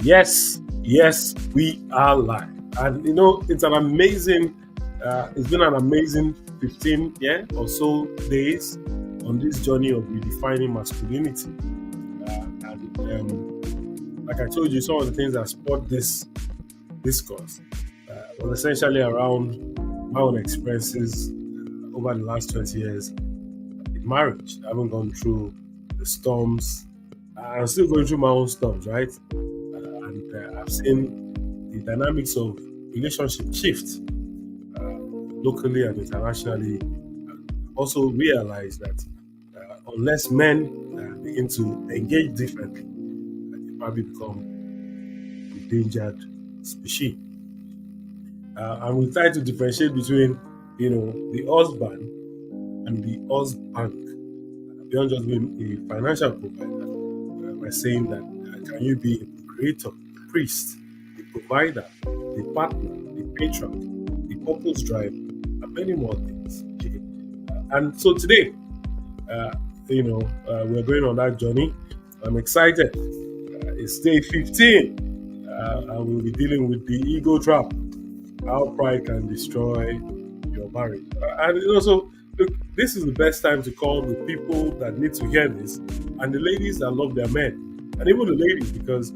Yes, we are live. And it's been an amazing 15 or so days on this journey of redefining masculinity. And like I told you, some of the things that spurred this discourse was essentially around my own experiences over the last 20 years in marriage. I haven't gone through the storms. I'm still going through my own storms, right? And I've seen the dynamics of relationship shift locally and internationally. Also realize that unless men begin to engage differently, they probably become endangered species. And we try to differentiate between, the husband and the husband beyond just being a financial provider. By saying that can you be a creator, a priest, a provider, a partner, a patron, a purpose driver, and many more things. Okay? And so today, we're going on that journey. I'm excited. It's day 15, and we'll be dealing with the ego trap, how pride can destroy your marriage. And look, this is the best time to call the people that need to hear this, and the ladies that love their men, and even the ladies, because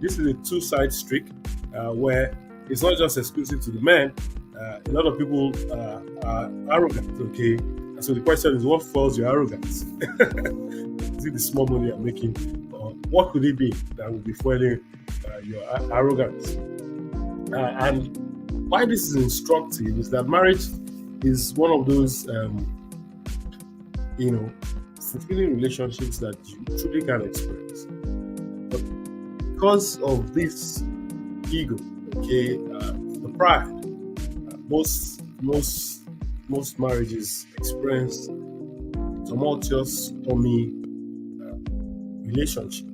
this is a two-side streak where it's not just exclusive to the men. A lot of people are arrogant, okay? And so the question is, what fuels your arrogance? Is it the small money you're making? Or what could it be that will be fueling your arrogance? And why this is instructive is that marriage is one of those, fulfilling relationships that you truly can experience. But because of this ego, okay, the pride, most marriages experience tumultuous, stormy relationship.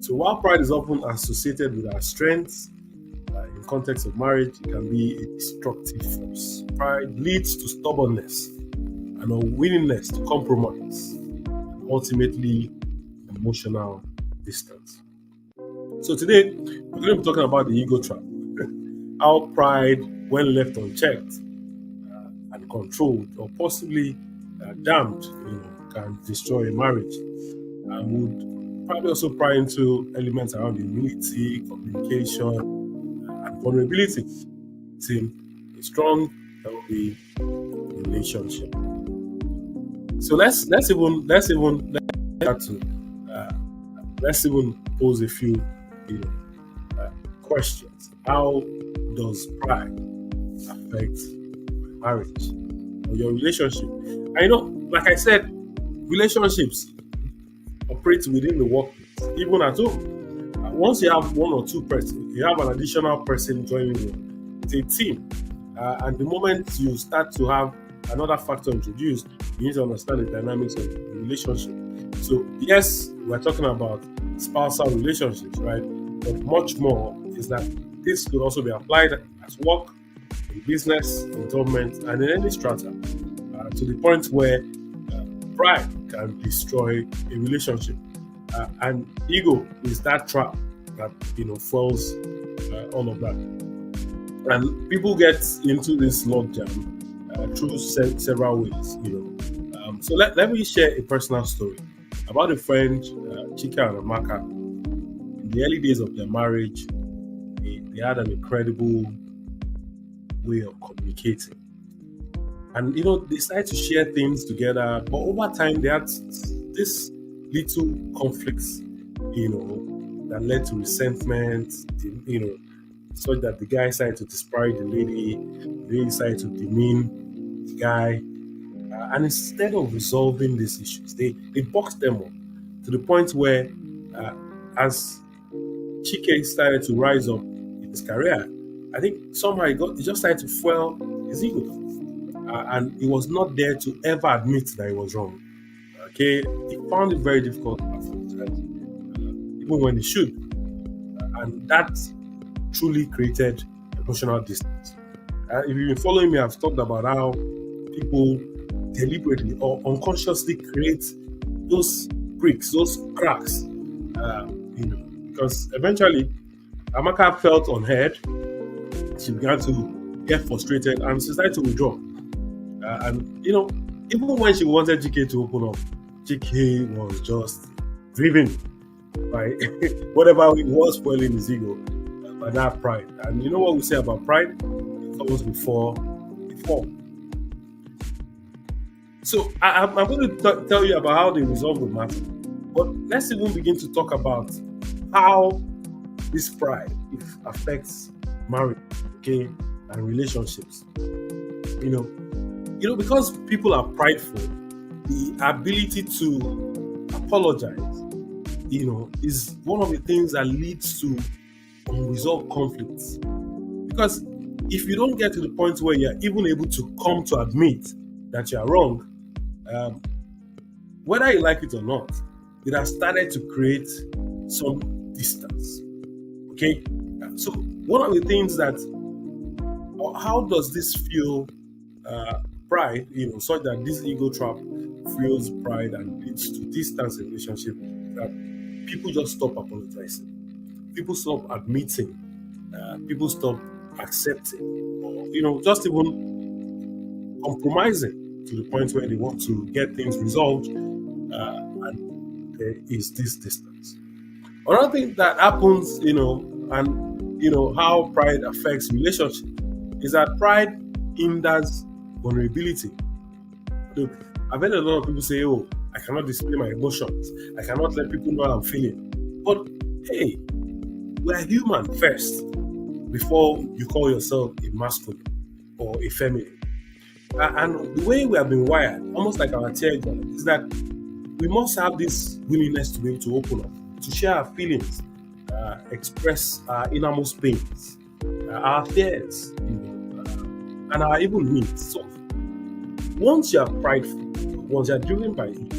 So while pride is often associated with our strengths, in context of marriage, it can be a destructive force. Pride leads to stubbornness and unwillingness to compromise, and ultimately emotional distance. So today, we're going to be talking about the ego trap, how pride, when left unchecked and controlled, or possibly damned, can destroy a marriage. And would probably also pry into elements around humility, communication, and vulnerability. In a strong, healthy relationship. So let's even pose a few questions. How does pride affect marriage or your relationship? Like I said, relationships operate within the workplace, even at home. Once you have one or two persons, you have an additional person joining you. It's a team. And the moment you start to have another factor introduced, you need to understand the dynamics of the relationship. So, yes, we're talking about spousal relationships, right? But much more is that this could also be applied at work, in business, in government, and in any strata, to the point where pride can destroy a relationship. And ego is that trap that fuels all of that. And people get into this logjam through several ways. So let me share a personal story about a friend, Chika and Amaka. In the early days of their marriage, they had an incredible way of communicating. And they started to share things together, but over time they had this little conflicts, that led to resentment, so that the guy started to disparage the lady decided to demean the guy. And instead of resolving these issues, they boxed them up to the point where, as Chike started to rise up in his career, I think somehow he just started to fuel his ego. And he was not there to ever admit that he was wrong. Okay, he found it very difficult to apologize, even when he should. And that truly created emotional distance. If you've been following me, I've talked about how people deliberately or unconsciously create those bricks, those cracks, because eventually Amaka felt unheard. She began to get frustrated and she started to withdraw. And even when she wanted GK to open up, GK was just driven by whatever it was spoiling his ego, by that pride. And you know what we say about pride? It comes before the fall. So I'm going to tell you about how they resolve the matter. But let's even begin to talk about how this pride affects marriage, okay, and relationships. Because people are prideful, the ability to apologize, is one of the things that leads to unresolved conflicts. Because if you don't get to the point where you're even able to come to admit that you're wrong, whether you like it or not, it has started to create some distance. Okay? So, one of the things that, how does this fuel pride, such that this ego trap fuels pride and leads to distance in relationship, that people just stop apologizing, people stop admitting, people stop accepting, or just even compromising to the point where they want to get things resolved, and there is this distance. Another thing that happens, and how pride affects relationship is that pride hinders vulnerability. Look, I've heard a lot of people say, "Oh, I cannot display my emotions. I cannot let people know how I'm feeling." But hey, we're human first before you call yourself a masculine or a feminine. And the way we have been wired, almost like our teardrop, is that we must have this willingness to be able to open up, to share our feelings, express our innermost pains, our fears, and our even needs. So once you are prideful, once you are driven by it,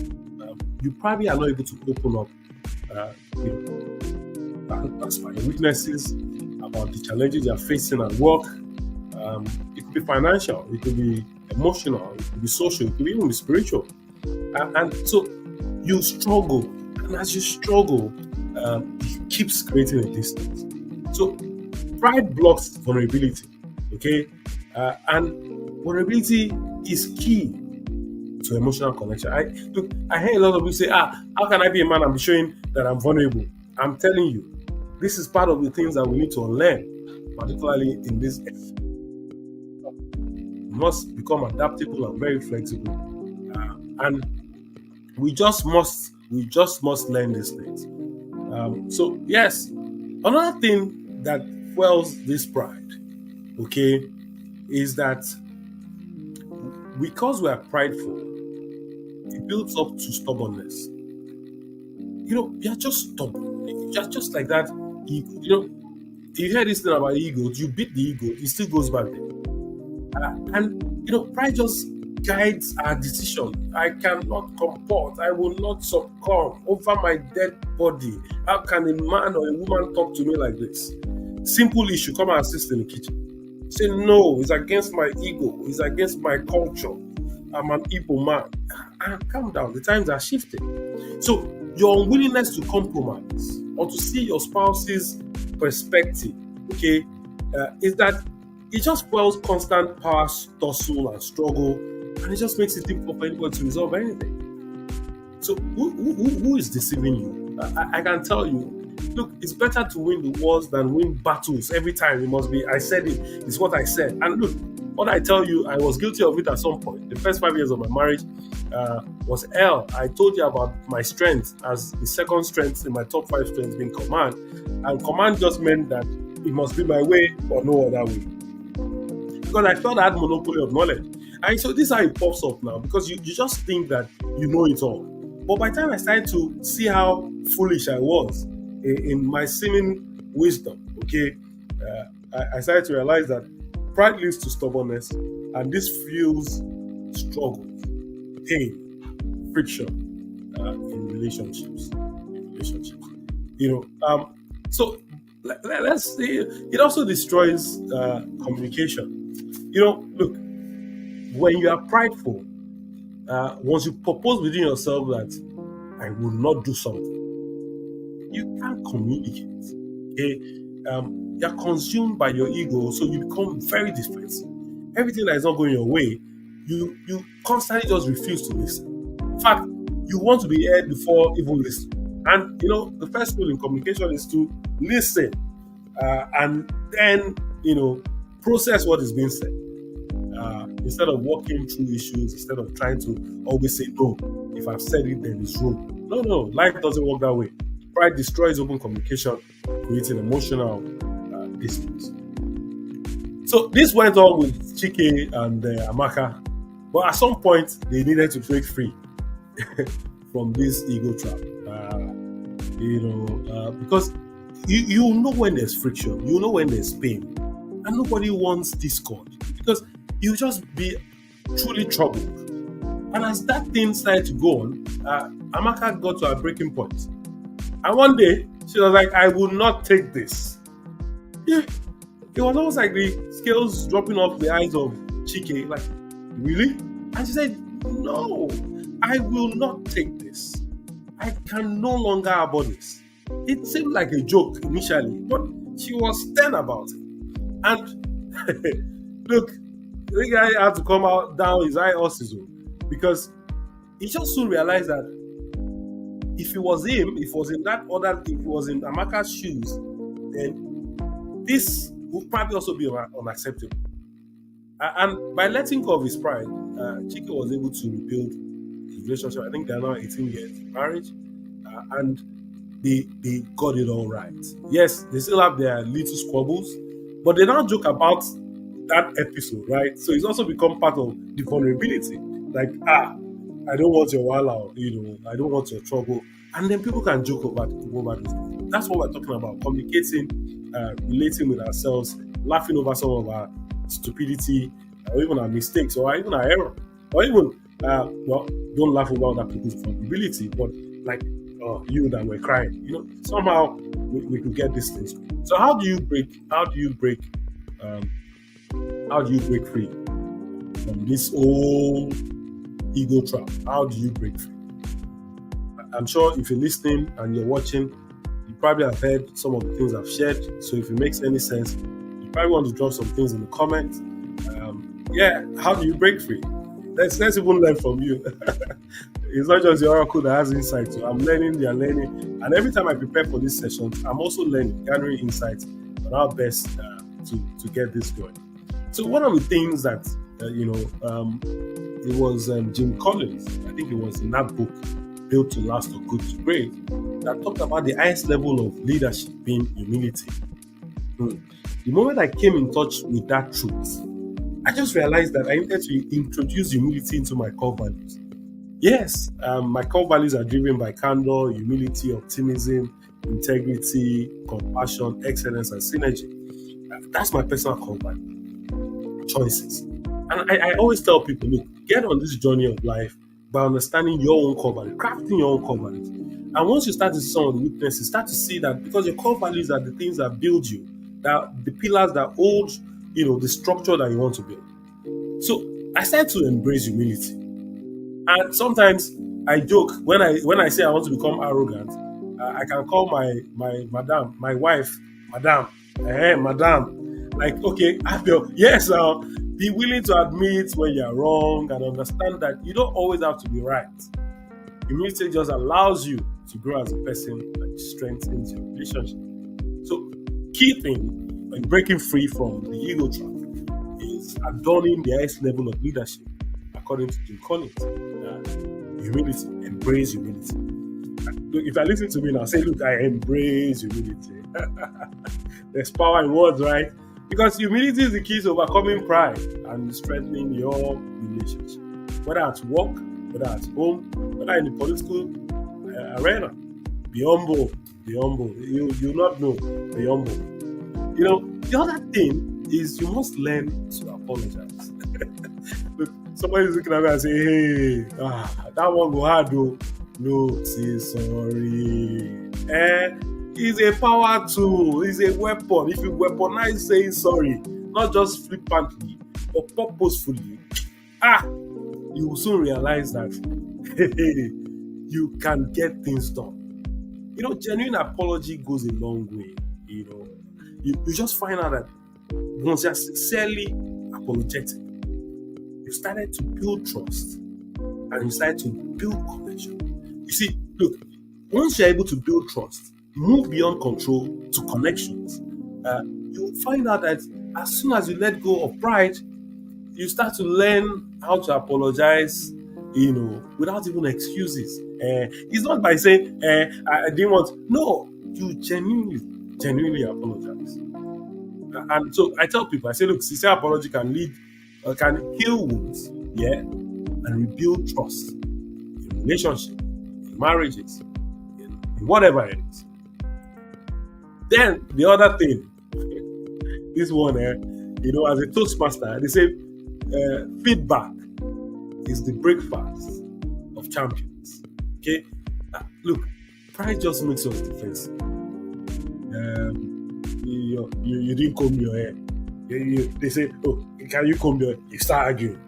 you probably are not able to open up as for your weaknesses, about the challenges you are facing at work. It could be financial, it could be emotional, it could be social, it could even be spiritual. And so you struggle, and as you struggle, it keeps creating a distance. So pride blocks vulnerability, okay? And vulnerability is key to emotional connection. I hear a lot of people say, how can I be a man and be showing that I'm vulnerable? I'm telling you, this is part of the things that we need to unlearn, particularly in this age. We must become adaptable and very flexible. And we just must learn these things. So yes, another thing that fuels this pride, okay, is that because we are prideful, it builds up to stubbornness. You're just stubborn. You're just like that. You hear this thing about ego, you beat the ego, it still goes back there. And pride just guides our decision. I cannot comport. I will not succumb over my dead body. How can a man or a woman talk to me like this? Simple issue, come and assist in the kitchen. Say no, it's against my ego, it's against my culture. I'm an Igbo man. Calm down, the times are shifting. So your unwillingness to compromise or to see your spouse's perspective, okay, is that it just fuels constant power tussle and struggle, and it just makes it difficult for anybody to resolve anything. So who is deceiving you? I can tell you, look, it's better to win the wars than win battles every time. It must be, I said it, it's what I said. And look, what I tell you, I was guilty of it at some point. The first 5 years of my marriage was hell. I told you about my strength as the second strength in my top 5 strengths being command. And command just meant that it must be my way or no other way. Because I felt I had monopoly of knowledge. And so this is how it pops up now, because you just think that you know it all. But by the time I started to see how foolish I was in my seeming wisdom, okay, I started to realize that pride leads to stubbornness, and this fuels struggle, pain, friction in relationships. So let's see. It also destroys communication. Look, when you are prideful, once you propose within yourself that I will not do something, you can't communicate. Okay, you're consumed by your ego, so you become very defensive. Everything that is not going your way, you constantly just refuse to listen. In fact, you want to be heard before even listening. And the first rule in communication is to listen, and then process what is being said. Instead of walking through issues, instead of trying to always say no. If I've said it, then it's wrong. No, no, life doesn't work that way. Pride destroys open communication, creating emotional distance. So this went on with Chike and Amaka, but at some point they needed to break free from this ego trap. Because you know when there's friction, you know when there's pain, and nobody wants discord because you just be truly troubled. And as that thing started to go on, Amaka got to a breaking point. And one day, she was like, I will not take this. Yeah. It was almost like the scales dropping off the eyes of Chike. Like, really? And she said, no, I will not take this. I can no longer abhor this. It seemed like a joke initially, but she was stern about it. And look, the guy had to come out down his eye also because he just soon realized that if it was him, if it was in Amaka's shoes, then this would probably also be unacceptable. And by letting go of his pride, Chike was able to rebuild his relationship. I think they're now 18 years in marriage, and they got it all right. Yes, they still have their little squabbles, but they now joke about that episode, right? So it's also become part of the vulnerability. Like, I don't want your wala, I don't want your trouble. And then people can joke over this. That's what we're talking about. Communicating, relating with ourselves, laughing over some of our stupidity, or even our mistakes, or even our error. Or even, don't laugh about other people's vulnerability, but like you that were crying. Somehow we could get these things. So how do you break free from this old ego trap? How do you break free? I'm sure if you're listening and you're watching, you probably have heard some of the things I've shared. So if it makes any sense, you probably want to drop some things in the comments. How do you break free? Let's even learn from you. It's not just the oracle that has insight. So I'm learning, they're learning. And every time I prepare for these sessions, I'm also learning, gathering insights on how best to get this going. So one of the things that, it was Jim Collins, I think it was in that book, Built to Last or Good to Great, that talked about the highest level of leadership being humility. The moment I came in touch with that truth, I just realized that I needed to introduce humility into my core values. Yes, my core values are driven by candor, humility, optimism, integrity, compassion, excellence, and synergy. That's my personal core value choices. And I always tell people, look, get on this journey of life by understanding your own core values, crafting your own core values. And once you start to see some of the weaknesses, start to see that because your core values are the things that build you, that the pillars that hold, the structure that you want to build. So I started to embrace humility. And sometimes I joke when I say I want to become arrogant, I can call my madam, my wife, madam, madam. Like, okay, be willing to admit when you're wrong and understand that you don't always have to be right. Humility just allows you to grow as a person and strengthens your relationship. So, key thing in breaking free from the ego trap is adorning the highest level of leadership, according to Jim Collins. Humility, embrace humility. Look, if I listen to me now, say, look, I embrace humility. There's power in words, right? Because humility is the key to overcoming pride and strengthening your relationship. Whether at work, whether at home, whether in the political arena. Be humble. Be humble. You not know. Be humble. The other thing is you must learn to apologize. Look, somebody's looking at me and say, hey, that one go hard though. No, say sorry. It's a power tool. It's a weapon. If you weaponize saying sorry, not just flippantly, but purposefully, you will soon realize that you can get things done. Genuine apology goes a long way. You know, you just find out that once you're sincerely apologetic, you started to build trust and you started to build connection. You see, look, once you're able to build trust, move beyond control to connections, you'll find out that as soon as you let go of pride, you start to learn how to apologize, without even excuses. It's not by saying, I didn't want, no, you genuinely apologize. And so I tell people, I say, look, sincere apology can can heal wounds, yeah, and rebuild trust in relationship, in marriages, in whatever it is. Then the other thing, this one, as a Toastmaster, they say feedback is the breakfast of champions. Okay, look, pride just makes us defensive. You didn't comb your hair. They say, oh, can you comb your hair? You start arguing.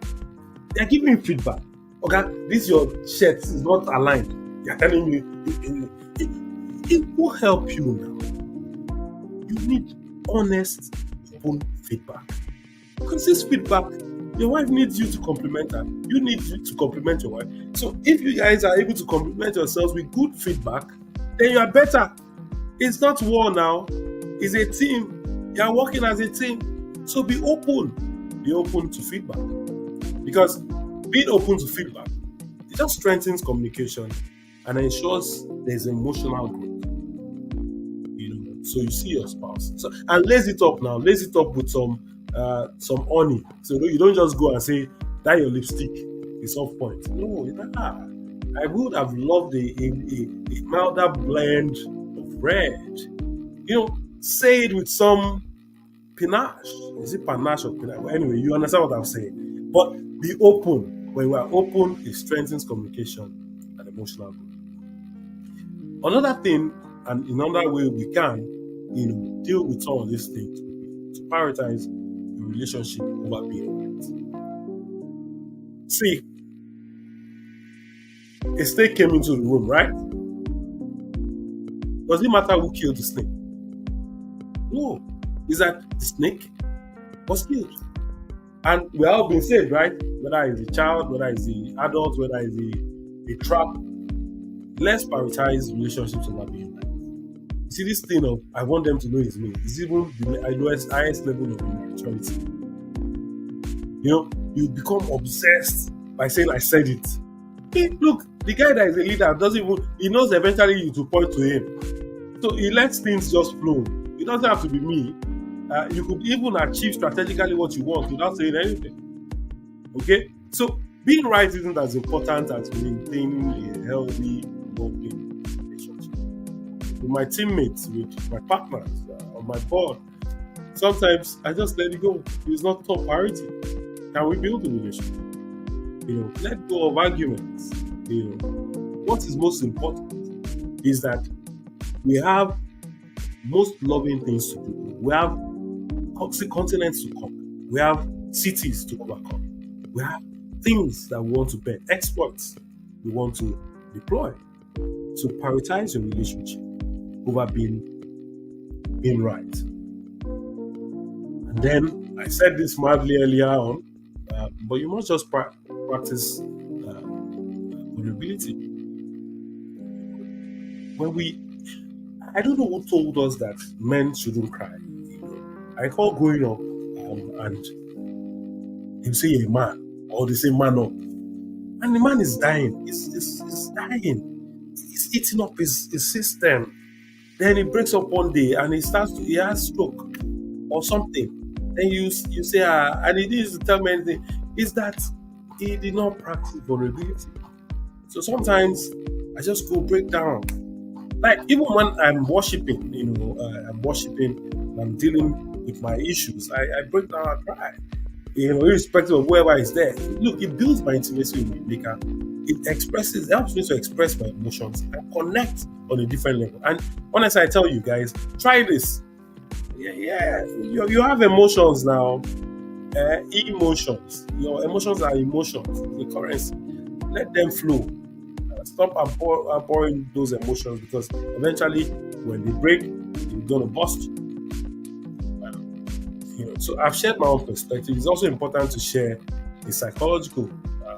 They're giving you feedback. Okay, this your shirt is not aligned. They're telling you it will help you now. You need honest, open feedback. Because this feedback, your wife needs you to compliment her. You need you to compliment your wife. So if you guys are able to compliment yourselves with good feedback, then you are better. It's not war now. It's a team. You are working as a team. So be open. Be open to feedback. Because being open to feedback, it just strengthens communication and ensures there's emotional growth. So you see your spouse. So and lace it up now. Lace it up with some honey. So you don't just go and say that your lipstick is off point. No, I would have loved a milder blend of red. Say it with some panache. Is it panache or panache? Well, anyway, you understand what I'm saying. But be open. When we are open, it strengthens communication and emotional growth. Another thing, and another way we can, deal with some of these things, to prioritize the relationship over being right. See, a snake came into the room, right? Does it matter who killed the snake? No. Is that the snake was killed? And we are all being saved, right? Whether it's a child, whether it's the adult, whether it's a trap. Let's prioritize relationships over being right. You see, this thing of I want them to know it's me is even the highest level of immaturity. You become obsessed by saying I said it. Hey, look, the guy that is a leader he knows eventually you to point to him. So he lets things just flow. It doesn't have to be me. You could even achieve strategically what you want without saying anything. Okay? So being right isn't as important as maintaining a healthy, working relationship. With my teammates, with my partners, on my board, sometimes I just let it go. It's not top priority. Can we build a relationship? Let go of arguments. What is most important is that we have most loving things to do. We have continents to conquer. We have cities to overcome. We have things that we want to bet, exploits we want to deploy. So prioritize your relationship over being right. And then I said this madly earlier on, but you must just practice vulnerability. I don't know who told us that men shouldn't cry. I recall growing up, and they say a man, or they say man up, and the man is dying. He's dying. He's eating up his system. Then he breaks up one day, and he has stroke or something. Then you say, and he didn't tell me anything. Is that he did not practice vulnerability. So sometimes I just go break down. Like even when I'm worshiping, I'm dealing with my issues, I break down and cry. Irrespective of whoever is there. Look, it builds my intimacy with the Maker. It helps me to express my emotions and connect on a different level. And honestly, I tell you guys, try this. Yeah, you have emotions now. Emotions. Your emotions are emotions. The currency. Let them flow. Stop abhorring those emotions, because eventually, when they break, it's gonna bust you. So I've shared my own perspective. It's also important to share the psychological,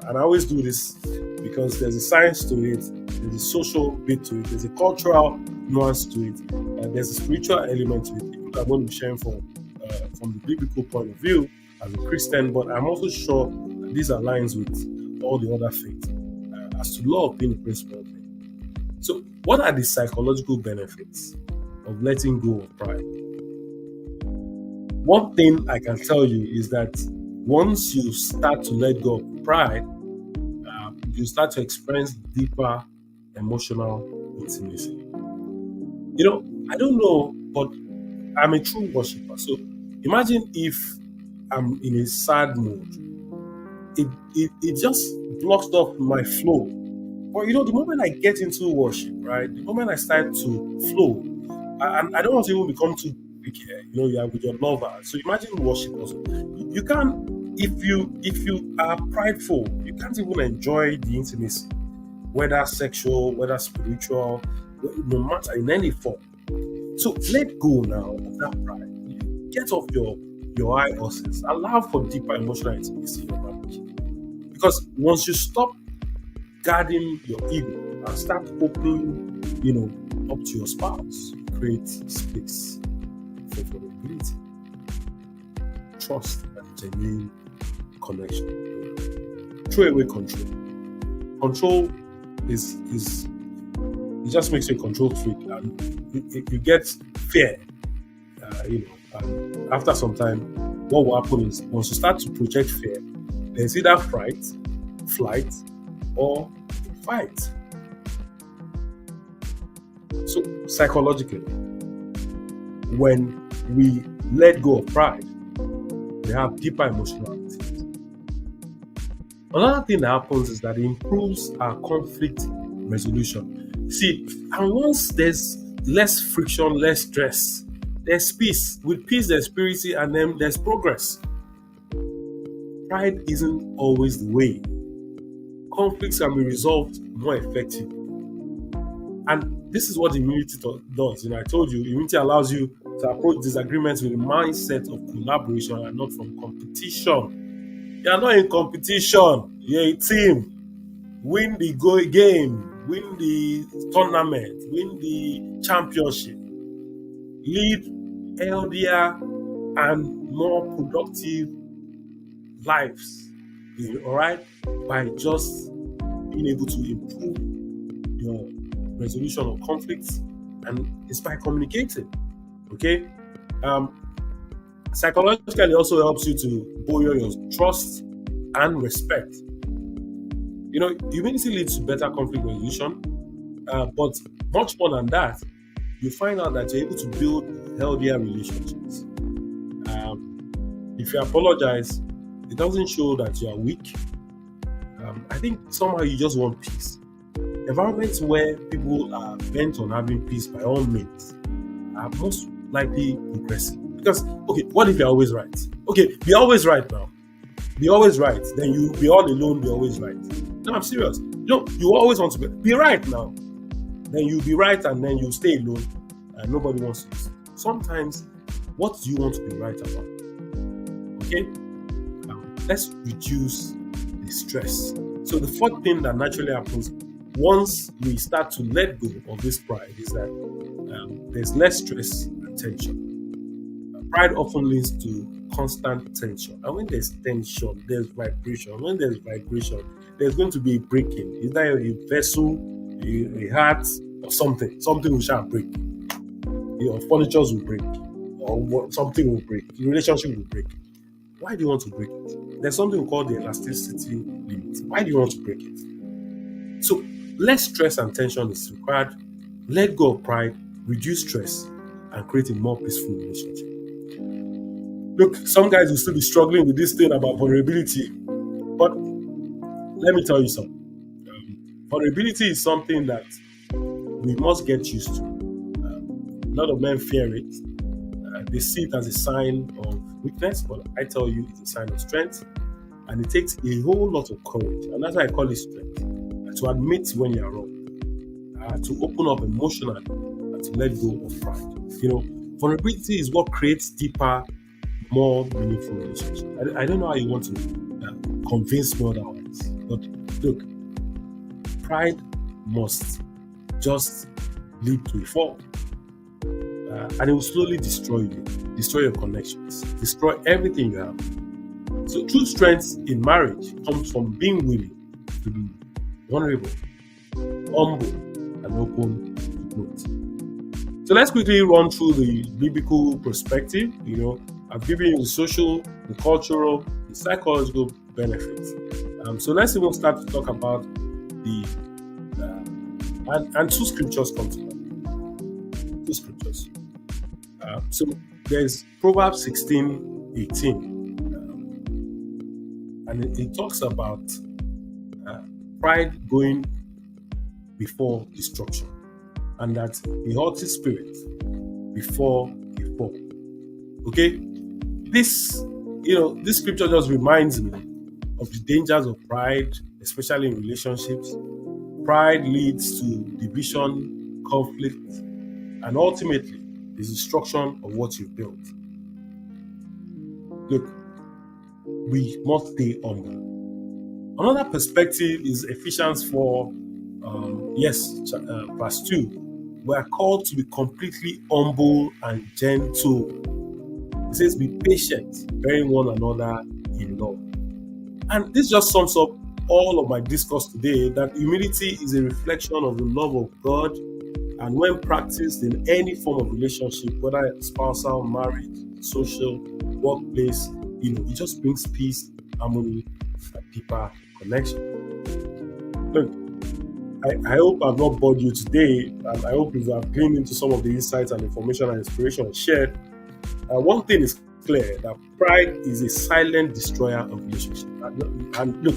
and I always do this because there's a science to it, there's a social bit to it, there's a cultural nuance to it, and there's a spiritual element to it. I'm going to be sharing from the biblical point of view as a Christian, but I'm also sure that this aligns with all the other faiths as to love being the principle thing. So, what are the psychological benefits of letting go of pride? One thing I can tell you is that once you start to let go of pride, you start to experience deeper emotional intimacy. I don't know, but I'm a true worshiper. So imagine if I'm in a sad mood, it just blocks off my flow. But the moment I get into worship, right, the moment I start to flow, and I don't want to even become too big here. You are with your lover. So imagine worship also. You can't, if you are prideful, you can't even enjoy the intimacy, whether sexual, whether spiritual, no matter in any form. So let go now of that pride. Get off your high horses. Allow for deeper emotional intimacy in your marriage. Because once you stop guarding your ego and start opening, up to your spouse, create space for vulnerability, trust, and genuine connection. Throw away control. Control is it just makes you a control freak, and you get fear. And after some time, what will happen is once you start to project fear, there's either fright, flight, or fight. So psychologically, when we let go of pride, we have deeper emotional intimacy. Another thing that happens is that it improves our conflict resolution. See, and once there's less friction, less stress, there's peace. With peace, there's purity, and then there's progress. Pride isn't always the way. Conflicts can be resolved more effectively. And this is what immunity does. I told you, immunity allows you to approach disagreements with a mindset of collaboration and not from competition. You're not in competition, you're a team. Win the game, win the tournament, win the championship. Lead healthier and more productive lives, all right, by just being able to improve your resolution of conflicts, and it's by communicating. Okay, psychologically, it also helps you to build your trust and respect. Humility leads to better conflict resolution, but much more than that, you find out that you're able to build healthier relationships. If you apologize, it doesn't show that you are weak. I think somehow you just want peace. Environments where people are bent on having peace by all means are most likely progressive. Because, okay, what if you're always right? Okay, be always right now. Be always right. Then you be all alone, be always right. No, I'm serious. You always want to be right now. Then you be right, and then you stay alone, and nobody wants to listen. Sometimes, what do you want to be right about? Okay? Let's reduce the stress. So the fourth thing that naturally happens once we start to let go of this pride is that there's less stress and tension. Pride often leads to constant tension. And when there's tension, there's vibration. When there's vibration, there's going to be a breaking. Either a vessel, a heart, or something. Something will shall break. Furnitures will break. Or something will break. The relationship will break. Why do you want to break it? There's something we call the elasticity limit. Why do you want to break it? So, less stress and tension is required. Let go of pride, reduce stress, and create a more peaceful relationship. Look, some guys will still be struggling with this thing about vulnerability, but let me tell you something. Vulnerability is something that we must get used to. A lot of men fear it. They see it as a sign of weakness, but I tell you, it's a sign of strength, and it takes a whole lot of courage, and that's why I call it strength. to admit when you're wrong, to open up emotionally, and to let go of pride. Vulnerability is what creates deeper, more meaningful relationships. I don't know how you want to convince me otherwise, but look, pride must just lead to a fall, and it will slowly destroy you, destroy your connections, destroy everything you have. So true strength in marriage comes from being willing to be vulnerable, humble, and open to growth. So let's quickly run through the biblical perspective. I've given you the social, the cultural, the psychological benefits. So let's even start to talk about the and two scriptures come to mind. Two scriptures. So there's Proverbs 16:18. And it talks about pride going before destruction, and that a haughty spirit before a fall. Okay, this scripture just reminds me of the dangers of pride, especially in relationships. Pride leads to division, conflict, and ultimately the destruction of what you've built. Look, we must stay humble. Another perspective is Ephesians 4, verse 2. We are called to be completely humble and gentle. It says, be patient, bearing one another in love. And this just sums up all of my discourse today, that humility is a reflection of the love of God, and when practiced in any form of relationship, whether spousal, marriage, social, workplace, it just brings peace, harmony, and deeper connection. Look, I hope I've not bored you today, and I hope you have gleaned into some of the insights and information and inspiration shared. One thing is clear, that pride is a silent destroyer of relationships. And look,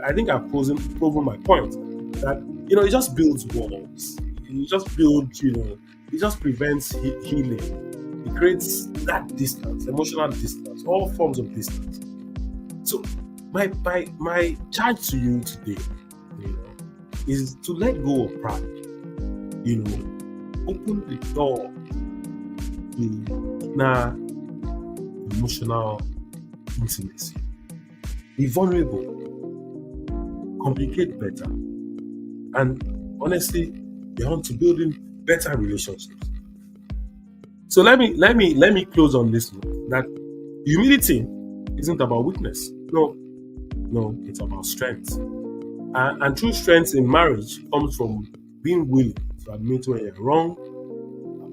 I think I've proven my point, that it just builds walls. It just builds, it just prevents healing. It creates that distance, emotional distance, all forms of distance. So my charge to you today, is to let go of pride. Open the door to emotional intimacy. Be vulnerable. Communicate better. And honestly, be on to building better relationships. So let me close on this note, that humility isn't about weakness. No, it's about strength. And true strength in marriage comes from being willing to admit when you're wrong,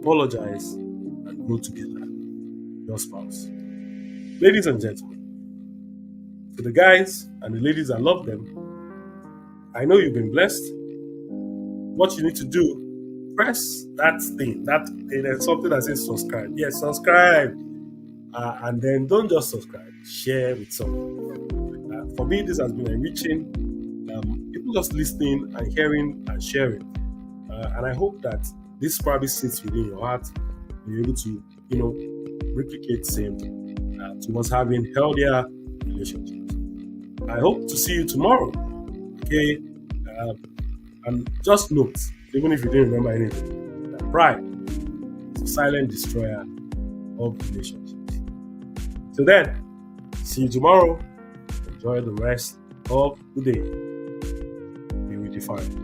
apologize, and grow together with your spouse. Ladies and gentlemen, to the guys and the ladies that love them, I know you've been blessed. What you need to do, press that thing. There's something that says subscribe. Yes, subscribe. And then don't just subscribe, share with someone. For me, this has been enriching. People just listening and hearing and sharing. And I hope that this probably sits within your heart. You're able to, replicate same towards having healthier relationships. I hope to see you tomorrow. Okay? And just note, even if you didn't remember anything, that pride is a silent destroyer of relationships. So then, see you tomorrow. Enjoy the rest of the day. Be redefined.